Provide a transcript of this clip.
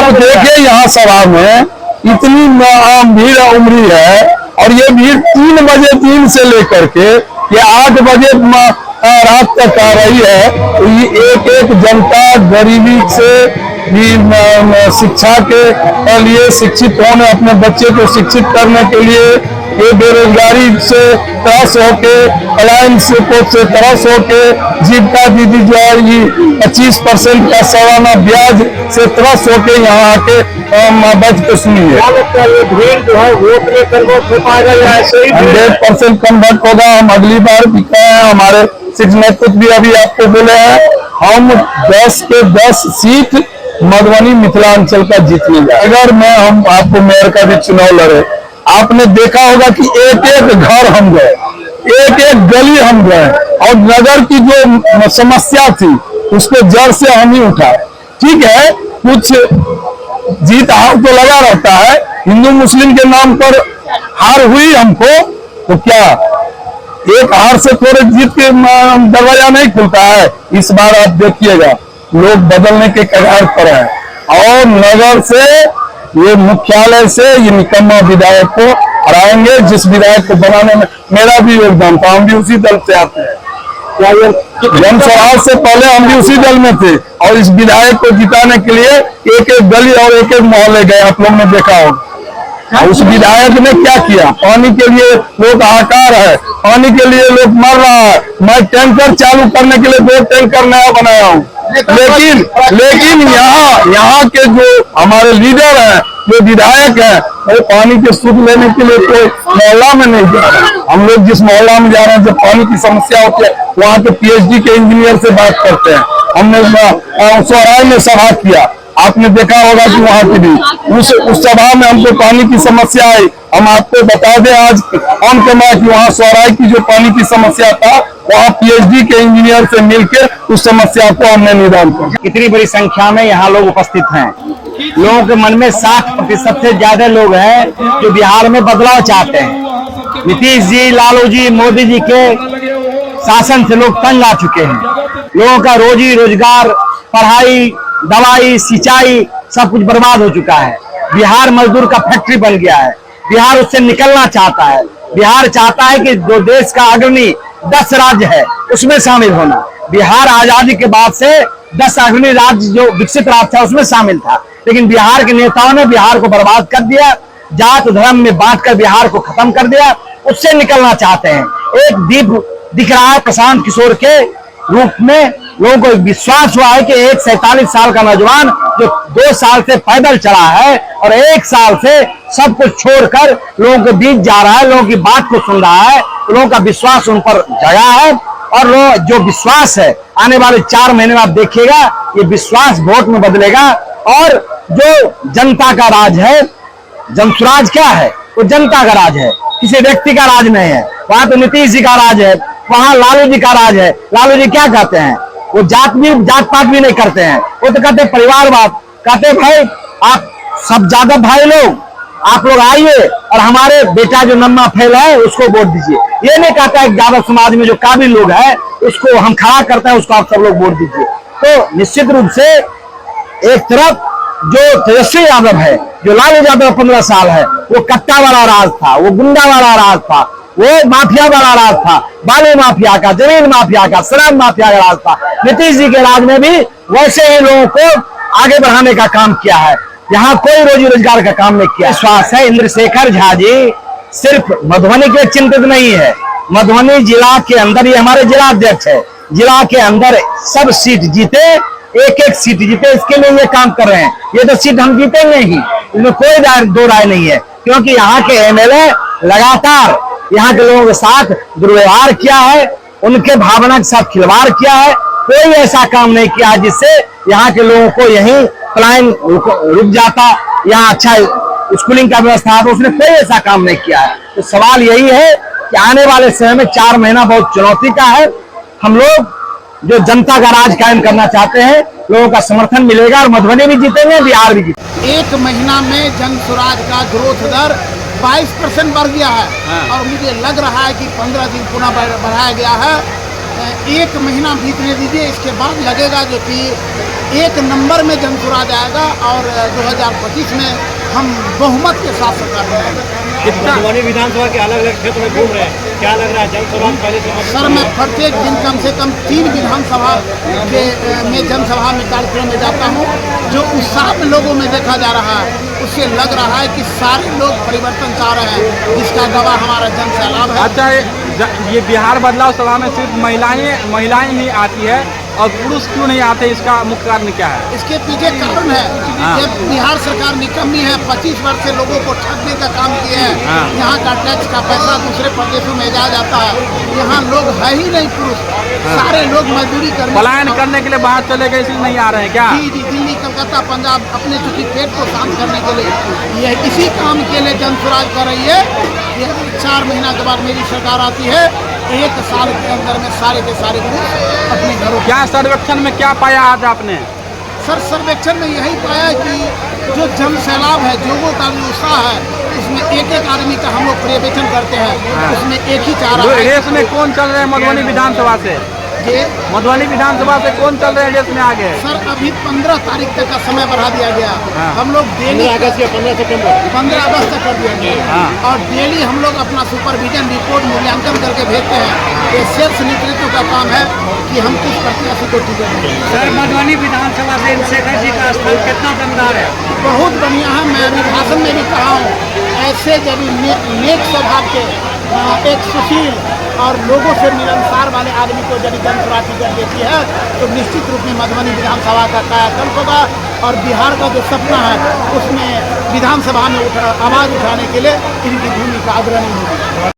आप देखिए यहाँ सभा में इतनी भीड़ उमड़ी है और ये भीड़ 3 बजे 3 से लेकर के ये 8 बजे रात तक आ रही है। तो ये एक जनता गरीबी से भी शिक्षा के लिए शिक्षित होने, अपने बच्चे को शिक्षित करने के लिए ये बेरोजगारी से त्रस्त होके, पलायन से त्रस्त होके, जीविका दीदी जो है ये 25% का सालाना ब्याज से त्रस्त होके यहाँ आके बच के सुनी है। भीड़ जो है वोट लेकर 100% कन्वर्ट होगा। हम अगली बार भी कहे हैं, हमारे शीर्ष नेतृत्व भी अभी आपको बोले हैं, हम 10 के 10 सीट मधुबनी मिथिलांचल का जीतने जाए। अगर हम आपको मेयर का भी चुनाव लड़े, आपने देखा होगा कि एक एक घर हम गए, एक एक गली हम गए और नगर की जो समस्या थी उसको जड़ से हम ही उठाए। ठीक है, कुछ जीत हार तो लगा रहता है, हिंदू मुस्लिम के नाम पर हार हुई हमको, तो क्या एक हार से थोड़े जीत के दरवाजा नहीं खुलता है। इस बार आप देखिएगा लोग बदलने के कगार पर है और नगर से ये मुख्यालय से ये निकम्मा विधायक को हराएंगे, जिस विधायक को बनाने में मेरा भी योगदान था। हम भी उसी दल से आते हैं, जन स्वराज से पहले हम भी उसी दल में थे और इस विधायक को जिताने के लिए एक एक गली और एक एक मोहल्ले गए। आप लोग ने देखा होगा उस विधायक ने क्या किया। पानी के लिए लोग हाहाकार है, पानी के लिए लोग मर रहा है। मैं टैंकर चालू करने के लिए 2 टैंकर नया बनाया हूँ, लेकिन यहाँ के जो हमारे लीडर हैं, जो विधायक हैं, वो पानी के सुख लेने के लिए कोई मोहल्ला में नहीं जा रहे। हम लोग जिस मोहल्ला में जा रहे हैं, जब पानी की समस्या होती है, वहाँ के PhD के इंजीनियर से बात करते हैं। हमने स्वराज में सभा किया, आपने देखा होगा कि वहाँ की भी उस सभा में हमको पानी की समस्या आई। हम आपको बता दें आज ऑन कैमरा कि वहाँ स्वराज की जो पानी की समस्या था, वहाँ PhD के इंजीनियर से मिलकर उस समस्या को हमने निदान किया। इतनी बड़ी संख्या में यहाँ लोग उपस्थित हैं। लोगों के मन में 60% से ज्यादा लोग हैं जो बिहार में बदलाव चाहते हैं। नीतीश जी, लालू जी, मोदी जी के शासन से लोग तंग आ चुके हैं। लोगों का रोजी रोजगार, पढ़ाई, दवाई, सिंचाई सब कुछ बर्बाद हो चुका है। बिहार मजदूर का फैक्ट्री बन गया है। बिहार उससे निकलना चाहता है। बिहार चाहता है कि जो देश का अग्रणी 10 राज्य है उसमें शामिल होना। बिहार आजादी के बाद से 10 अग्रणी राज्य जो विकसित राज्य था उसमें शामिल था, लेकिन बिहार के नेताओं ने बिहार को बर्बाद कर दिया, जात धर्म में बांटकर बिहार को खत्म कर दिया। उससे निकलना चाहते हैं। एक दीप दिख रहा है प्रशांत किशोर के रूप में। लोगों को विश्वास हुआ है कि एक 47 साल का नौजवान जो 2 साल से पैदल चला है और 1 साल से सब कुछ छोड़कर लोगों के बीच जा रहा है, लोगों की बात को सुन रहा है, लोगों का विश्वास उन पर जगा है। और जो विश्वास है आने वाले 4 महीने में आप देखिएगा ये विश्वास वोट में बदलेगा। और जो जनता का राज है, जनसुराज क्या है, वो जनता का राज है, किसी व्यक्ति का राज नहीं है। वहां तो नीतीश जी का राज है, वहां लालू जी का राज है। लालू जी क्या कहते हैं, वो जात पात भी नहीं करते हैं, वो तो कहते हैं परिवारवाद। कहते हैं भाई आप सब जादव भाई लोग, आप लोग आइए और हमारे बेटा जो नम्मा फैल है उसको वोट दीजिए। ये नहीं कहता है जादव समाज में जो काबिल लोग हैं उसको हम खड़ा करते हैं, उसको आप सब लोग वोट दीजिए। तो निश्चित रूप से एक तरफ जो तेजस्वी यादव है, जो लालू यादव 15 साल है, वो कट्टा वाला राज था, वो गुंडा वाला राज था, वो माफिया वाला राज था, बालू माफिया का, जमीन माफिया का, शराब माफिया का राज था। नीतीश जी के राज में भी वैसे ही लोगों को आगे बढ़ाने का काम किया है। यहाँ कोई रोजी रोजगार का काम नहीं किया। विश्वास है इंद्रशेखर झा जी सिर्फ मधुबनी के चिंतित नहीं है, मधुबनी जिला के अंदर ये हमारे जिला अध्यक्ष है, जिला के अंदर सब सीट जीते, एक एक सीट जीते, इसके लिए ये काम कर रहे हैं। ये तो सीट हम जीतेंगे ही, इसमें कोई दो राय नहीं है, क्योंकि यहाँ के MLA लगातार यहाँ के लोगों के साथ दुर्व्यवहार किया है, उनके भावना के साथ खिलवाड़ किया है। कोई ऐसा काम नहीं किया जिससे यहाँ के लोगों को यहीं पलायन रुक जाता, यहाँ अच्छा स्कूलिंग का व्यवस्था है, तो उसने कोई ऐसा काम नहीं किया है। तो सवाल यही है कि आने वाले समय में 4 महीना बहुत चुनौती का है। हम लोग जो जनता का राज कायम करना चाहते हैं, लोगों का समर्थन मिलेगा और मधुबनी भी जीतेंगे, बिहार भी जीतेंगे। 1 महीना में जनसुराज का ग्रोथ दर 22% बढ़ गया है। और मुझे लग रहा है कि 15 दिन पुनः बढ़ाया गया है। एक महीना बीतने दीजिए, इसके बाद लगेगा जो कि एक नंबर में जनसुराज आएगा और 2025 में हम बहुमत के साथ सरकार बनाएंगे। कितना मधुबनी विधानसभा के अलग अलग क्षेत्र में घूम रहे हैं, क्या लग रहा है जनसुराज पहले से? सर, मैं प्रत्येक दिन कम से कम 3 विधानसभा में जनसभा में कार्यक्रम में जाता हूँ। जो उत्साह लोगों में देखा जा रहा है, उससे लग रहा है कि सारे लोग परिवर्तन चाह रहे हैं, जिसका गवाह हमारा जन सैलाब है। अच्छा, ये बिहार बदलाव सभा में सिर्फ महिलाएं ही आती है और पुरुष क्यों नहीं आते, इसका मुख्य कारण क्या है? इसके पीछे कारण है कि बिहार सरकार निकम्मी है, 25 वर्ष से लोगों को ठगने का काम किया है। यहाँ का टैक्स का पैसा दूसरे प्रदेशों में जाया जाता है, यहाँ लोग है ही नहीं पुरुष, सारे लोग मजदूरी करने पलायन करने के लिए बाहर चले गए, इसलिए नहीं आ रहे हैं क्या? जी, दिल्ली, कलकत्ता, पंजाब अपने चूंकि पेट को शांत करने के लिए, यह इसी काम के लिए जनसुराज कर रही है। ये 4 महीना के बाद मेरी सरकार आती है, 1 साल के अंदर में सारे के सारे पुरुष अपने घरों। क्या सर्वेक्षण में क्या पाया आज आपने? सर, सर्वेक्षण में यही पाया कि जो जन सैलाब है, लोगों का जो उत्साह है, उसमें एक आदमी का हम लोग पर्यवेक्षण करते हैं, उसमें एक ही चाह रहा है। रेस में कौन चल रहे हैं मधुबनी विधानसभा से? मधुबनी विधानसभा से कौन चल रहे हैं रेस में आगे? सर, अभी 15 तारीख तक का समय बढ़ा दिया गया। हम लोग डेली 15 अगस्त या 15 सितंबर 15 अगस्त तक कर दिया गया और डेली हम लोग अपना सुपरविजन रिपोर्ट मूल्यांकन करके भेजते हैं। ये शीर्ष नेतृत्व का काम है कि हम किस प्रत्याशी को टिकट दें। सर, मधुबनी विधानसभा से शेखर जी का स्थान कितना दमदार है? बहुत बढ़िया है। मैं अभी भाषण में भी कहा हूँ, ऐसे जब नेक स्वभाव के एक सुशील और लोगों से मिलनसार वाले आदमी को यदि जनसुराज टिकट देती है तो निश्चित रूप में मधुबनी विधानसभा का कायाकल्प होगा और बिहार का जो सपना है उसमें विधानसभा में आवाज़ उठाने के लिए इनकी भूमिका अग्रणी होगी।